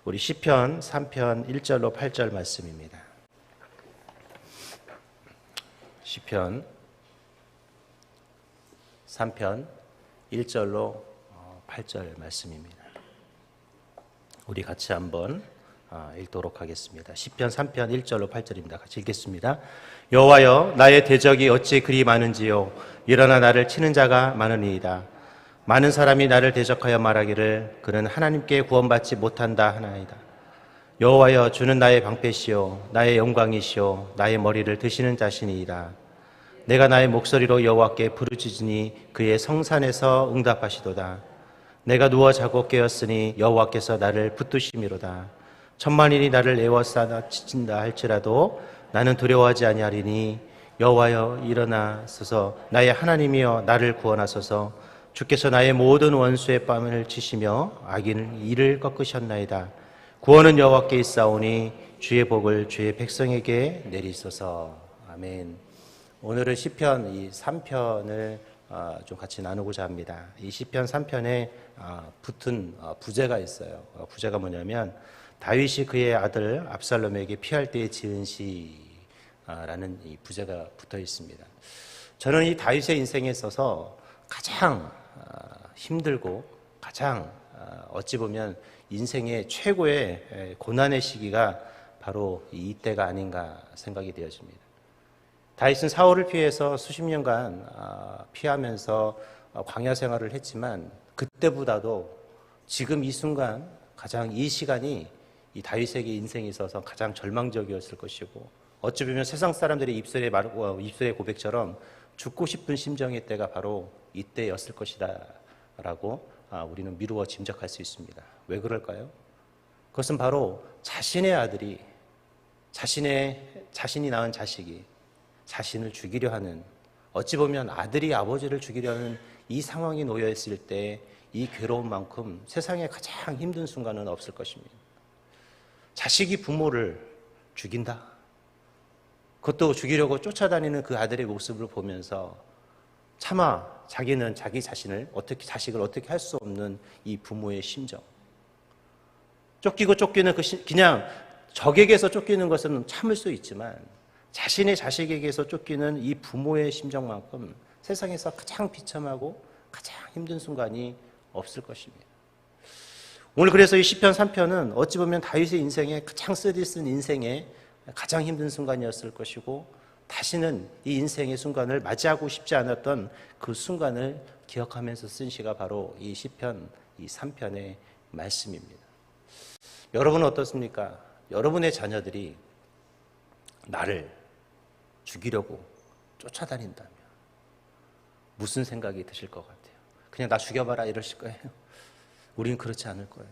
우리 시편 3편 1절로 8절 말씀입니다. 시편 3편 1절로 8절 말씀입니다. 우리 같이 한번 읽도록 하겠습니다. 시편 3편 1절로 8절입니다. 같이 읽겠습니다. 여호와여, 나의 대적이 어찌 그리 많은지요. 일어나 나를 치는 자가 많으니이다. 많은 사람이 나를 대적하여 말하기를 그는 하나님께 구원받지 못한다 하나이다. 여호와여, 주는 나의 방패시요 나의 영광이시요 나의 머리를 드시는 자신이이다. 내가 나의 목소리로 여호와께 부르짖으니 그의 성산에서 응답하시도다. 내가 누워 자고 깨었으니 여호와께서 나를 붙드심이로다. 천만인이 나를 에워싸 치친다 할지라도 나는 두려워하지 아니하리니 여호와여, 일어나소서. 나의 하나님이여, 나를 구원하소서. 주께서 나의 모든 원수의 뺨을 치시며 악인을 이를 꺾으셨나이다. 구원은 여호와께 있사오니 주의 복을 주의 백성에게 내리소서. 아멘. 오늘은 시편 이 3편을 좀 같이 나누고자 합니다. 이 시편 3편에 붙은 부제가 있어요. 부제가 뭐냐면 다윗이 그의 아들 압살롬에게 피할 때에 지은 시라는 이 부제가 붙어 있습니다. 저는 이 다윗의 인생에 있어서 가장 힘들고 가장 어찌 보면 인생의 최고의 고난의 시기가 바로 이때가 아닌가 생각이 되어집니다. 다윗은 사울을 피해서 수십 년간 피하면서 광야 생활을 했지만 그때보다도 지금 이 순간 가장 이 시간이 이 다윗에게 인생에 있어서 가장 절망적이었을 것이고 어찌 보면 세상 사람들의 입술의 고백처럼 죽고 싶은 심정의 때가 바로 이때였을 것이다 라고 우리는 미루어 짐작할 수 있습니다. 왜 그럴까요? 그것은 바로 자신의 아들이 자신이 낳은 자식이 자신을 죽이려 하는, 어찌 보면 아들이 아버지를 죽이려 하는 이 상황이 놓여 있을 때 이 괴로움만큼 세상에 가장 힘든 순간은 없을 것입니다. 자식이 부모를 죽인다. 그것도 죽이려고 쫓아다니는 그 아들의 모습을 보면서 차마 자기는 자기 자식을 어떻게 할 수 없는 이 부모의 심정. 쫓기는 그냥 적에게서 쫓기는 것은 참을 수 있지만 자신의 자식에게서 쫓기는 이 부모의 심정만큼 세상에서 가장 비참하고 가장 힘든 순간이 없을 것입니다. 오늘 그래서 이 시편 3편은 어찌 보면 다윗의 인생에 가장 쓰디쓴 인생의 가장 힘든 순간이었을 것이고 다시는 이 인생의 순간을 맞이하고 싶지 않았던 그 순간을 기억하면서 쓴 시가 바로 이 시편 이 3편의 말씀입니다. 여러분은 어떻습니까? 여러분의 자녀들이 나를 죽이려고 쫓아다닌다면 무슨 생각이 드실 것 같아요? 그냥 나 죽여봐라 이러실 거예요? 우리는 그렇지 않을 거예요.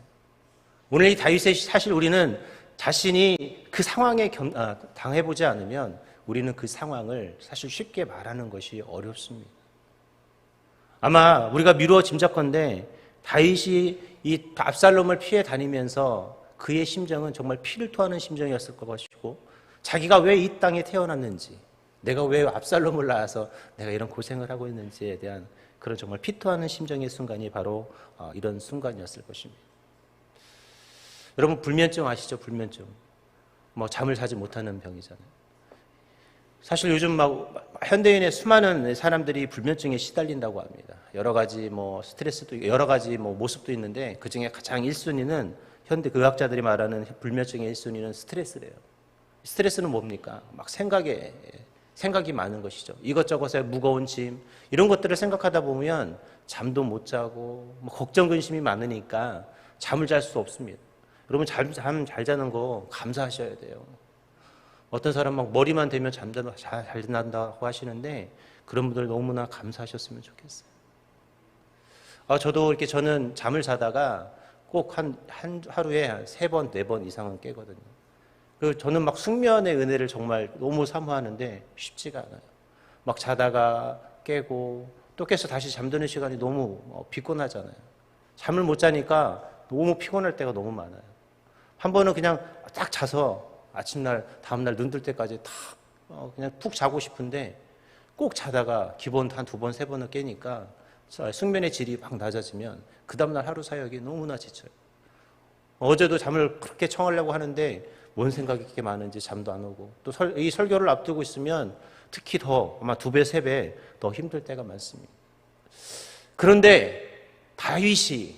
오늘 이 다윗의 사실 우리는 자신이 그 상황에 당해보지 않으면 우리는 그 상황을 사실 쉽게 말하는 것이 어렵습니다. 아마 우리가 미루어 짐작컨대 다윗이 이 압살롬을 피해 다니면서 그의 심정은 정말 피를 토하는 심정이었을 것이고 자기가 왜 이 땅에 태어났는지, 내가 왜 압살롬을 낳아서 내가 이런 고생을 하고 있는지에 대한 그런 정말 피토하는 심정의 순간이 바로 이런 순간이었을 것입니다. 여러분 불면증 아시죠? 불면증. 잠을 자지 못하는 병이잖아요. 사실 요즘 현대인의 수많은 사람들이 불면증에 시달린다고 합니다. 여러 가지 스트레스도 여러 가지 모습도 있는데 그 중에 가장 1순위는 현대 의학자들이 말하는 불면증의 1순위는 스트레스래요. 스트레스는 뭡니까? 생각이 많은 것이죠. 이것저것에 무거운 짐, 이런 것들을 생각하다 보면 잠도 못 자고 걱정 근심이 많으니까 잠을 잘 수 없습니다. 여러분 잠 잘 자는 거 감사하셔야 돼요. 어떤 사람 머리만 대면 잘 잔다고 하시는데 그런 분들 너무나 감사하셨으면 좋겠어요. 저는 잠을 자다가 꼭 하루에 3번, 4번 이상은 깨거든요. 저는 숙면의 은혜를 정말 너무 사모하는데 쉽지가 않아요. 자다가 깨고 또 깨서 다시 잠드는 시간이 너무 피곤하잖아요. 잠을 못 자니까 너무 피곤할 때가 너무 많아요. 한 번은 그냥 딱 자서 다음날 눈 뜰 때까지 그냥 푹 자고 싶은데 꼭 자다가 기본 한 2번, 3번은 깨니까 숙면의 질이 막 낮아지면 그 다음날 하루 사역이 너무나 지쳐요. 어제도 잠을 그렇게 청하려고 하는데 뭔 생각이 그렇게 많은지 잠도 안 오고 또 이 설교를 앞두고 있으면 특히 더 아마 2배, 3배 더 힘들 때가 많습니다. 그런데 다윗이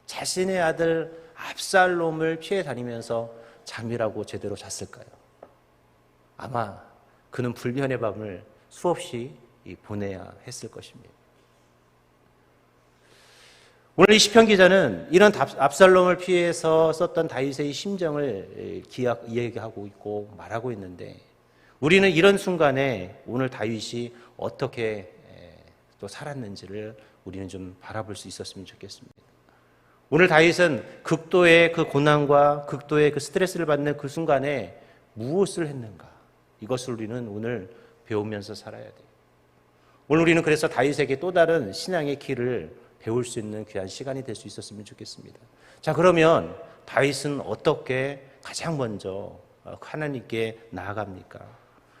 자신의 아들 압살롬을 피해 다니면서 잠이라고 제대로 잤을까요? 아마 그는 불면의 밤을 수없이 보내야 했을 것입니다. 오늘 이 시편 기자는 이런 압살롬을 피해서 썼던 다윗의 심정을 이야기하고 있고 말하고 있는데 우리는 이런 순간에 오늘 다윗이 어떻게 또 살았는지를 우리는 좀 바라볼 수 있었으면 좋겠습니다. 오늘 다윗은 극도의 그 고난과 극도의 그 스트레스를 받는 그 순간에 무엇을 했는가? 이것을 우리는 오늘 배우면서 살아야 돼요. 오늘 우리는 그래서 다윗에게 또 다른 신앙의 길을 배울 수 있는 귀한 시간이 될 수 있었으면 좋겠습니다. 자, 그러면 다윗은 어떻게 가장 먼저 하나님께 나아갑니까?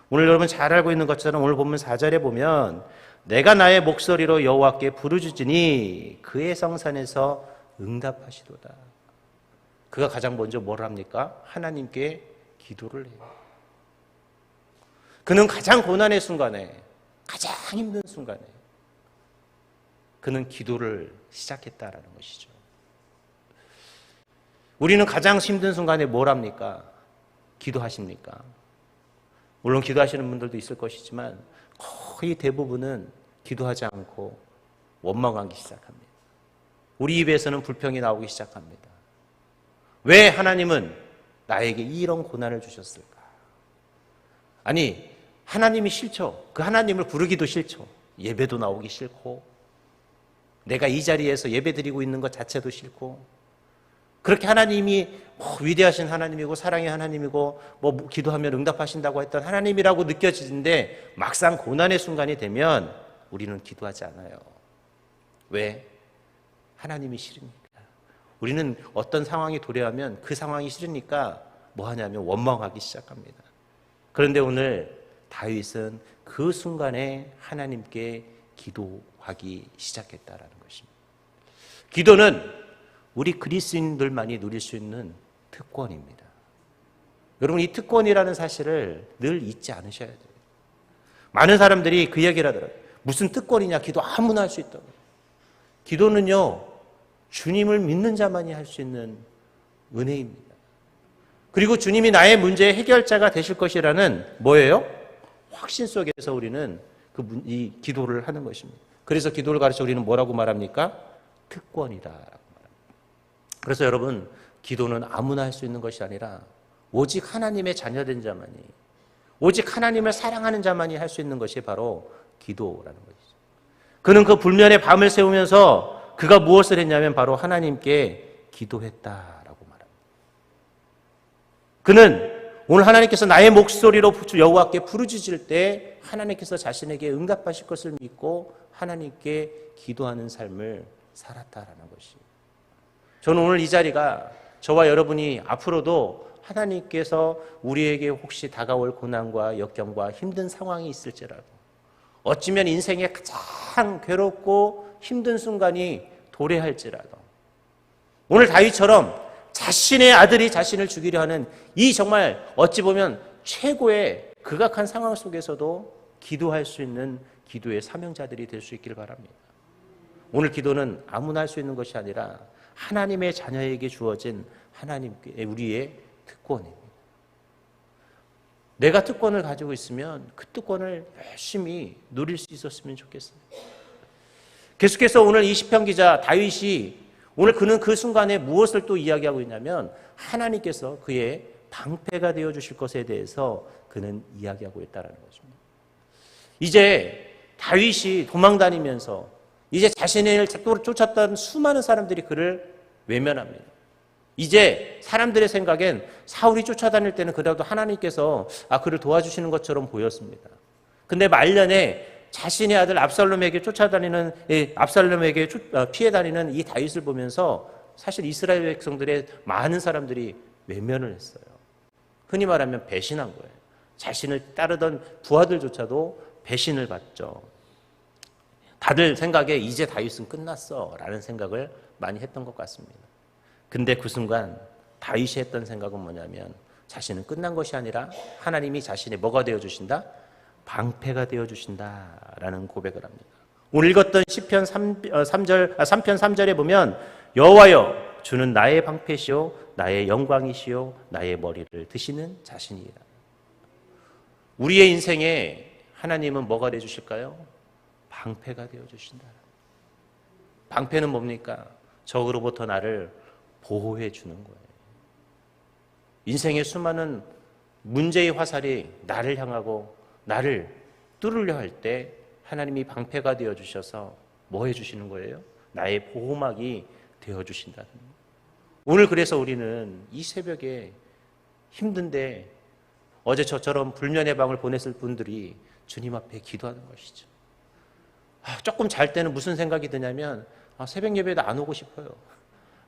오늘 여러분 잘 알고 있는 것처럼 오늘 본문 4절에 보면 내가 나의 목소리로 여호와께 부르짖으니 그의 성산에서 응답하시도다. 그가 가장 먼저 뭘 합니까? 하나님께 기도를 해요. 그는 가장 고난의 순간에, 가장 힘든 순간에 그는 기도를 시작했다라는 것이죠. 우리는 가장 힘든 순간에 뭘 합니까? 기도하십니까? 물론 기도하시는 분들도 있을 것이지만 거의 대부분은 기도하지 않고 원망하기 시작합니다. 우리 입에서는 불평이 나오기 시작합니다. 왜 하나님은 나에게 이런 고난을 주셨을까? 아니, 하나님이 싫죠. 그 하나님을 부르기도 싫죠. 예배도 나오기 싫고 내가 이 자리에서 예배드리고 있는 것 자체도 싫고 그렇게 하나님이 위대하신 하나님이고 사랑의 하나님이고 기도하면 응답하신다고 했던 하나님이라고 느껴지는데 막상 고난의 순간이 되면 우리는 기도하지 않아요. 왜? 하나님이 싫으니까. 우리는 어떤 상황이 도래하면 그 상황이 싫으니까 뭐 하냐면 원망하기 시작합니다. 그런데 오늘 다윗은 그 순간에 하나님께 기도하기 시작했다라는 것입니다. 기도는 우리 그리스도인들만이 누릴 수 있는 특권입니다. 여러분, 이 특권이라는 사실을 늘 잊지 않으셔야 돼요. 많은 사람들이 그 이야기를 하더라고요. 무슨 특권이냐? 기도 아무나 할 수 있다고. 기도는요, 주님을 믿는 자만이 할 수 있는 은혜입니다. 그리고 주님이 나의 문제의 해결자가 되실 것이라는 뭐예요? 확신 속에서 우리는 이 기도를 하는 것입니다. 그래서 기도를 가르쳐 우리는 뭐라고 말합니까? 특권이다라고 말합니다. 그래서 여러분, 기도는 아무나 할 수 있는 것이 아니라 오직 하나님의 자녀된 자만이, 오직 하나님을 사랑하는 자만이 할 수 있는 것이 바로 기도라는 것이죠. 그는 그 불면의 밤을 새우면서 그가 무엇을 했냐면 바로 하나님께 기도했다라고 말합니다. 그는 오늘 하나님께서 나의 목소리로 여호와께 부르짖을 때 하나님께서 자신에게 응답하실 것을 믿고 하나님께 기도하는 삶을 살았다라는 것이에요. 저는 오늘 이 자리가 저와 여러분이 앞으로도 하나님께서 우리에게 혹시 다가올 고난과 역경과 힘든 상황이 있을지라도 어쩌면 인생의 가장 괴롭고 힘든 순간이 도래할지라도 오늘 다윗처럼 자신의 아들이 자신을 죽이려 하는 이 정말 어찌 보면 최고의 극악한 상황 속에서도 기도할 수 있는 기도의 사명자들이 될 수 있기를 바랍니다. 오늘 기도는 아무나 할 수 있는 것이 아니라 하나님의 자녀에게 주어진 하나님께 우리의 특권입니다. 내가 특권을 가지고 있으면 그 특권을 열심히 누릴 수 있었으면 좋겠습니다. 계속해서 오늘 이 시편 기자 다윗이 오늘 그는 그 순간에 무엇을 또 이야기하고 있냐면 하나님께서 그의 방패가 되어 주실 것에 대해서 그는 이야기하고 있다는 것입니다. 이제 다윗이 도망다니면서 이제 자신을 쫓았던 수많은 사람들이 그를 외면합니다. 이제 사람들의 생각엔 사울이 쫓아다닐 때는 그래도 하나님께서 그를 도와주시는 것처럼 보였습니다. 근데 말년에 자신의 아들 압살롬에게 피해 다니는 이 다윗을 보면서 사실 이스라엘 백성들의 많은 사람들이 외면을 했어요. 흔히 말하면 배신한 거예요. 자신을 따르던 부하들조차도 배신을 받죠. 다들 생각에 이제 다윗은 끝났어 라는 생각을 많이 했던 것 같습니다. 근데 그 순간 다윗이 했던 생각은 뭐냐면 자신은 끝난 것이 아니라 하나님이 자신의 뭐가 되어주신다? 방패가 되어주신다라는 고백을 합니다. 오늘 읽었던 시편 3편 3절에 보면 여호와여 주는 나의 방패시요 나의 영광이시요 나의 머리를 드시는 자신이라. 우리의 인생에 하나님은 뭐가 되어주실까요? 방패가 되어주신다. 방패는 뭡니까? 적으로부터 나를 보호해 주는 거예요. 인생의 수많은 문제의 화살이 나를 향하고 나를 뚫으려 할 때 하나님이 방패가 되어주셔서 뭐 해주시는 거예요? 나의 보호막이 되어주신다는 거예요. 오늘 그래서 우리는 이 새벽에 힘든데 어제 저처럼 불면의 방을 보냈을 분들이 주님 앞에 기도하는 것이죠. 조금 잘 때는 무슨 생각이 드냐면 새벽 예배도 안 오고 싶어요.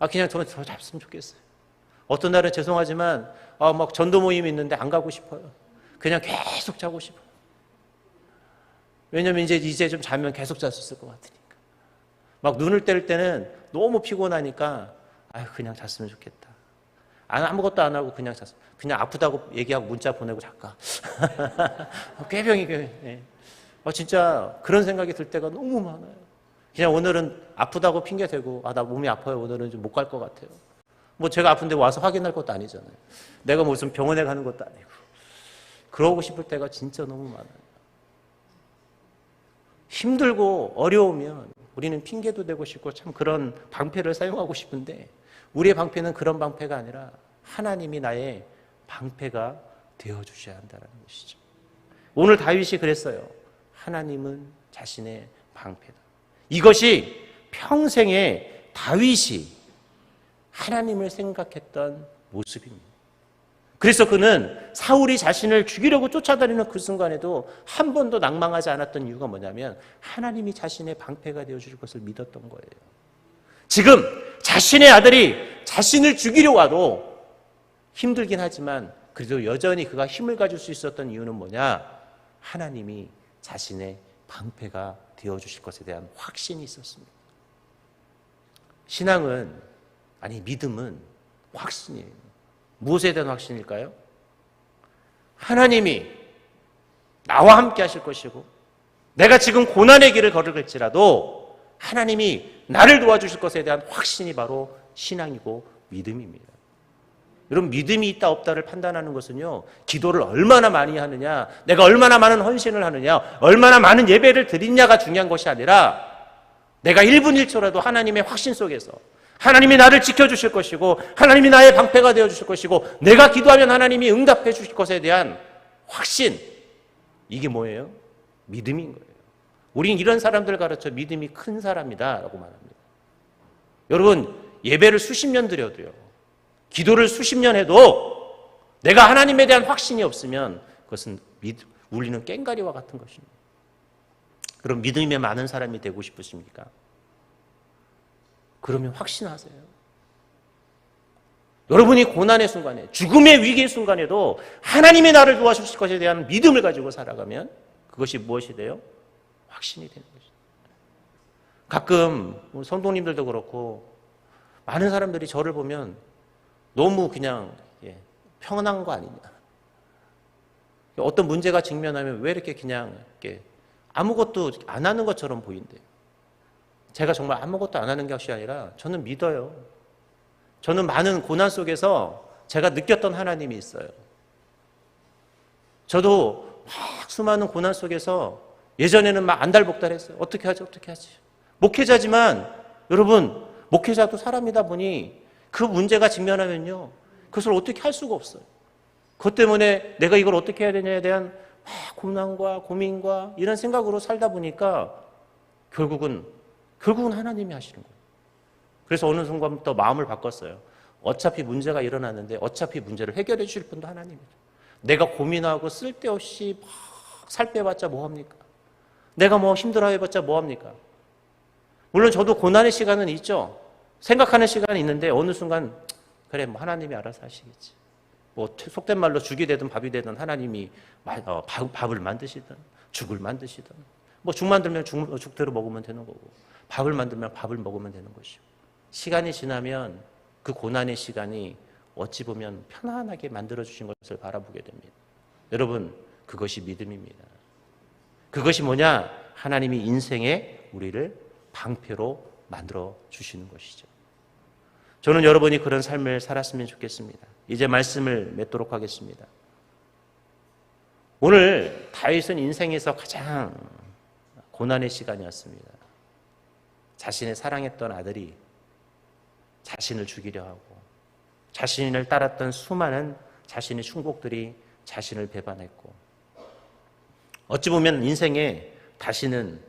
그냥 저는 더 잡으면 좋겠어요. 어떤 날은 죄송하지만 막 전도 모임이 있는데 안 가고 싶어요. 그냥 계속 자고 싶어요. 왜냐면 이제 좀 자면 계속 잘 수 있을 것 같으니까. 막 눈을 뗄 때는 너무 피곤하니까 그냥 잤으면 좋겠다. 아무것도 안 하고 그냥 잤으면, 그냥 아프다고 얘기하고 문자 보내고 잘까. 꾀병이. 진짜 그런 생각이 들 때가 너무 많아요. 그냥 오늘은 아프다고 핑계 대고 나 몸이 아파요. 오늘은 좀 못 갈 것 같아요. 제가 아픈데 와서 확인할 것도 아니잖아요. 내가 무슨 병원에 가는 것도 아니고. 그러고 싶을 때가 진짜 너무 많아요. 힘들고 어려우면 우리는 핑계도 대고 싶고 참 그런 방패를 사용하고 싶은데 우리의 방패는 그런 방패가 아니라 하나님이 나의 방패가 되어주셔야 한다는 것이죠. 오늘 다윗이 그랬어요. 하나님은 자신의 방패다. 이것이 평생에 다윗이 하나님을 생각했던 모습입니다. 그래서 그는 사울이 자신을 죽이려고 쫓아다니는 그 순간에도 한 번도 낭망하지 않았던 이유가 뭐냐면 하나님이 자신의 방패가 되어줄 것을 믿었던 거예요. 지금 자신의 아들이 자신을 죽이려 와도 힘들긴 하지만 그래도 여전히 그가 힘을 가질 수 있었던 이유는 뭐냐? 하나님이 자신의 방패가 되어주실 것에 대한 확신이 있었습니다. 신앙은 믿음은 확신이에요. 무엇에 대한 확신일까요? 하나님이 나와 함께 하실 것이고 내가 지금 고난의 길을 걸을지라도 하나님이 나를 도와주실 것에 대한 확신이 바로 신앙이고 믿음입니다. 여러분, 믿음이 있다 없다를 판단하는 것은요, 기도를 얼마나 많이 하느냐, 내가 얼마나 많은 헌신을 하느냐, 얼마나 많은 예배를 드리냐가 중요한 것이 아니라 내가 1분 1초라도 하나님의 확신 속에서 하나님이 나를 지켜주실 것이고 하나님이 나의 방패가 되어주실 것이고 내가 기도하면 하나님이 응답해 주실 것에 대한 확신, 이게 뭐예요? 믿음인 거예요. 우린 이런 사람들 가르쳐 믿음이 큰 사람이다 라고 말합니다. 여러분, 예배를 수십 년 드려도요, 기도를 수십 년 해도 내가 하나님에 대한 확신이 없으면 그것은 울리는 꽹과리와 같은 것입니다. 그럼 믿음이 많은 사람이 되고 싶으십니까? 그러면 확신하세요. 여러분이 고난의 순간에, 죽음의 위기의 순간에도 하나님이 나를 도와주실 것에 대한 믿음을 가지고 살아가면 그것이 무엇이 돼요? 확신이 되는 것이죠. 가끔 성도님들도 그렇고 많은 사람들이 저를 보면 너무 그냥 평안한 거 아니냐. 어떤 문제가 직면하면 왜 이렇게 그냥 아무것도 안 하는 것처럼 보인대요. 제가 정말 아무것도 안 하는 것이 아니라 저는 믿어요. 저는 많은 고난 속에서 제가 느꼈던 하나님이 있어요. 저도 막 수많은 고난 속에서 예전에는 막 안달복달했어요. 어떻게 하지? 목회자지만 여러분, 목회자도 사람이다 보니 그 문제가 직면하면요, 그것을 어떻게 할 수가 없어요. 그것 때문에 내가 이걸 어떻게 해야 되냐에 대한 고난과 고민과 이런 생각으로 살다 보니까 결국은 하나님이 하시는 거예요. 그래서 어느 순간부터 마음을 바꿨어요. 어차피 문제가 일어났는데 어차피 문제를 해결해 주실 분도 하나님이죠. 내가 고민하고 쓸데없이 막 살 빼봤자 뭐합니까? 내가 뭐 힘들어해봤자 뭐합니까? 물론 저도 고난의 시간은 있죠. 생각하는 시간이 있는데 어느 순간 그래, 뭐 하나님이 알아서 하시겠지. 뭐 속된 말로 죽이 되든 밥이 되든 하나님이 밥을 만드시든 죽을 만드시든, 뭐 죽 만들면 죽대로 먹으면 되는 거고 밥을 만들면 밥을 먹으면 되는 것이고, 시간이 지나면 그 고난의 시간이 어찌 보면 편안하게 만들어주신 것을 바라보게 됩니다. 여러분, 그것이 믿음입니다. 그것이 뭐냐? 하나님이 인생에 우리를 방패로 만들어 주시는 것이죠. 저는 여러분이 그런 삶을 살았으면 좋겠습니다. 이제 말씀을 맺도록 하겠습니다. 오늘 다윗은 인생에서 가장 고난의 시간이었습니다. 자신의 사랑했던 아들이 자신을 죽이려 하고 자신을 따랐던 수많은 자신의 충복들이 자신을 배반했고 어찌 보면 인생에 다시는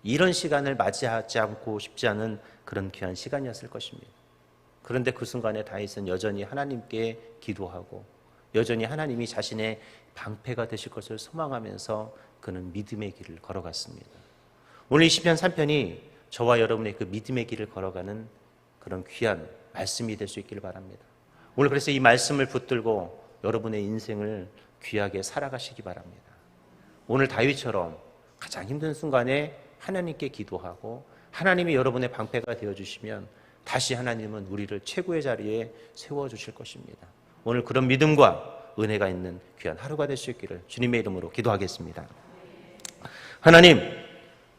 이런 시간을 맞이하지 않고 싶지 않은 그런 귀한 시간이었을 것입니다. 그런데 그 순간에 다윗은 여전히 하나님께 기도하고 여전히 하나님이 자신의 방패가 되실 것을 소망하면서 그는 믿음의 길을 걸어갔습니다. 오늘 이 시편 3편이 저와 여러분의 그 믿음의 길을 걸어가는 그런 귀한 말씀이 될 수 있기를 바랍니다. 오늘 그래서 이 말씀을 붙들고 여러분의 인생을 귀하게 살아가시기 바랍니다. 오늘 다윗처럼 가장 힘든 순간에 하나님께 기도하고 하나님이 여러분의 방패가 되어주시면 다시 하나님은 우리를 최고의 자리에 세워주실 것입니다. 오늘 그런 믿음과 은혜가 있는 귀한 하루가 될 수 있기를 주님의 이름으로 기도하겠습니다.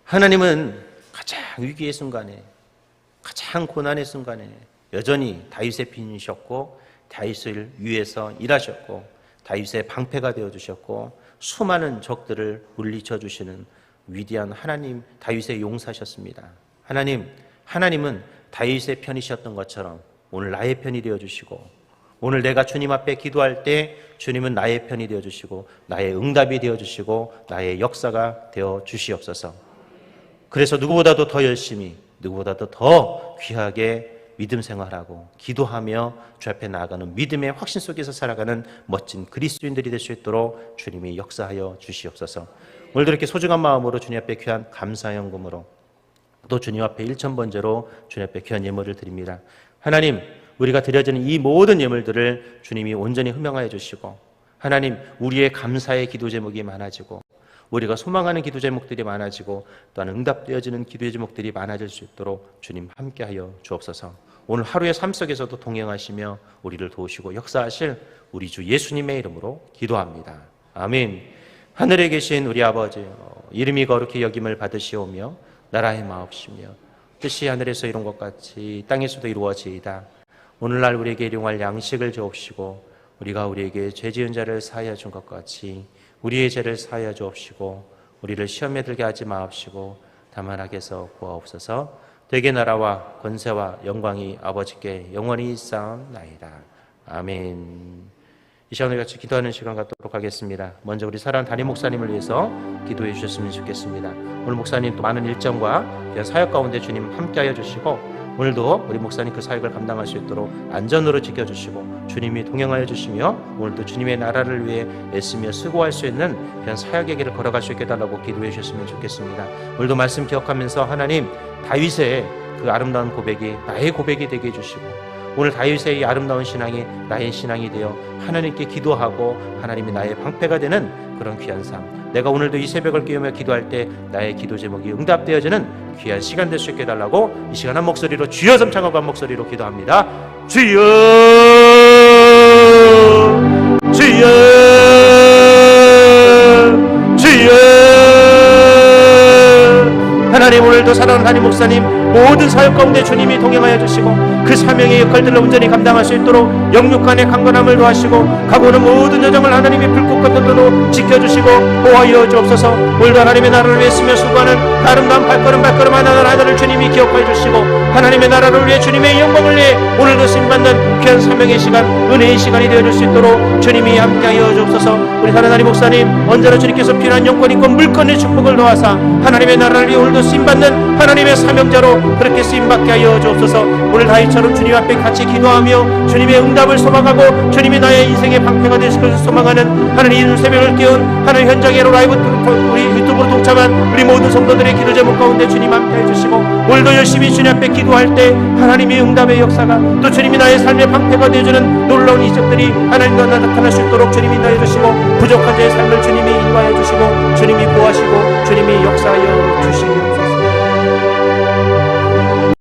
하나님은 가장 위기의 순간에 가장 고난의 순간에 여전히 다윗의 편이셨고 다윗을 위해서 일하셨고 다윗의 방패가 되어주셨고 수많은 적들을 물리쳐 주시는 위대한 하나님 다윗의 용사셨습니다. 하나님은 다윗의 편이셨던 것처럼 오늘 나의 편이 되어주시고 오늘 내가 주님 앞에 기도할 때 주님은 나의 편이 되어주시고 나의 응답이 되어주시고 나의 역사가 되어주시옵소서. 그래서 누구보다도 더 열심히 누구보다도 더 귀하게 믿음 생활하고 기도하며 주 앞에 나아가는 믿음의 확신 속에서 살아가는 멋진 그리스도인들이 될 수 있도록 주님이 역사하여 주시옵소서. 오늘도 이렇게 소중한 마음으로 주님 앞에 귀한 감사 연금으로 또 주님 앞에 일천번제로 주님 앞에 귀한 예물을 드립니다. 하나님, 우리가 드려지는 이 모든 예물들을 주님이 온전히 흠명하여 주시고 하나님, 우리의 감사의 기도 제목이 많아지고 우리가 소망하는 기도 제목들이 많아지고 또한 응답되어지는 기도의 제목들이 많아질 수 있도록 주님 함께하여 주옵소서. 오늘 하루의 삶 속에서도 동행하시며 우리를 도우시고 역사하실 우리 주 예수님의 이름으로 기도합니다. 아멘. 하늘에 계신 우리 아버지, 이름이 거룩히 여김을 받으시오며 나라의 마옵시며 뜻이 하늘에서 이룬 것 같이 땅에서도 이루어지이다. 오늘날 우리에게 일용할 양식을 주옵시고 우리가 우리에게 죄 지은 자를 사하여 준 것 같이 우리의 죄를 사하여 주옵시고 우리를 시험에 들게 하지 마옵시고 다만 악에서 구하옵소서. 되게 나라와 권세와 영광이 아버지께 영원히 있사옵나이다. 아멘. 이 시간을 같이 기도하는 시간 갖도록 하겠습니다. 먼저 우리 사랑하는 담임 목사님을 위해서 기도해 주셨으면 좋겠습니다. 오늘 목사님 또 많은 일정과 사역 가운데 주님 함께하여 주시고 오늘도 우리 목사님 그 사역을 감당할 수 있도록 안전으로 지켜주시고 주님이 동행하여 주시며 오늘도 주님의 나라를 위해 애쓰며 수고할 수 있는 그런 사역의 길을 걸어갈 수 있게 해달라고 기도해 주셨으면 좋겠습니다. 오늘도 말씀 기억하면서 하나님, 다윗의 그 아름다운 고백이 나의 고백이 되게 해주시고 오늘 다윗의 이 아름다운 신앙이 나의 신앙이 되어 하나님께 기도하고 하나님이 나의 방패가 되는 그런 귀한 삶, 내가 오늘도 이 새벽을 깨우며 기도할 때 나의 기도 제목이 응답되어지는 귀한 시간 될 수 있게 해달라고 이 시간 한 목소리로 주여 섬창하고 한 목소리로 기도합니다. 주여 주여 주여. 하나님, 오늘도 사랑하는 담임 목사님 모든 사역 가운데 주님이 동행하여 주시고 그 사명의 역할들을 온전히 감당할 수 있도록 영육간의 강건함을 도하시고 가고 오는 모든 여정을 하나님이 불꽃 같은 눈으로 지켜주시고 보호하여 주옵소서. 오늘도 하나님의 나라를 위해 쓰며 수고하는 아름다운 발걸음 하나를 주님이 기억하여 주시고 하나님의 나라를 위해 주님의 영광을 위해 오늘도 쓰임받는 귀한 사명의 시간, 은혜의 시간이 되어줄 수 있도록 주님이 함께하여 주옵소서. 우리 사랑하는 담임 목사님 언제나 주님께서 필요한 영권이고 물건의 축복을 도하사 하나님의 나라를 위해 오늘도 쓰임받는 하나님의 사명자로 그렇게 쓰임받게 하여 주옵소서. 오늘 다윗처럼 주님 앞에 같이 기도하며 주님의 응답을 소망하고 주님이 나의 인생의 방패가 되실 것을 소망하는 하나님 이 새벽을 깨운 하나님 현장으로 라이브 우리 유튜브로 동참한 우리 모든 성도들의 기도 제목 가운데 주님 함께 해주시고 오늘도 열심히 주님 앞에 기도할 때 하나님의 응답의 역사가 또 주님이 나의 삶의 방패가 되어주는 놀라운 이적들이 하나님과 나타날 수 있도록 주님이 인도해주시고 부족한 자의 삶을 주님이 인도하여 주시고 주님이 보호하시고 주님이 역사하여 주시옵소서.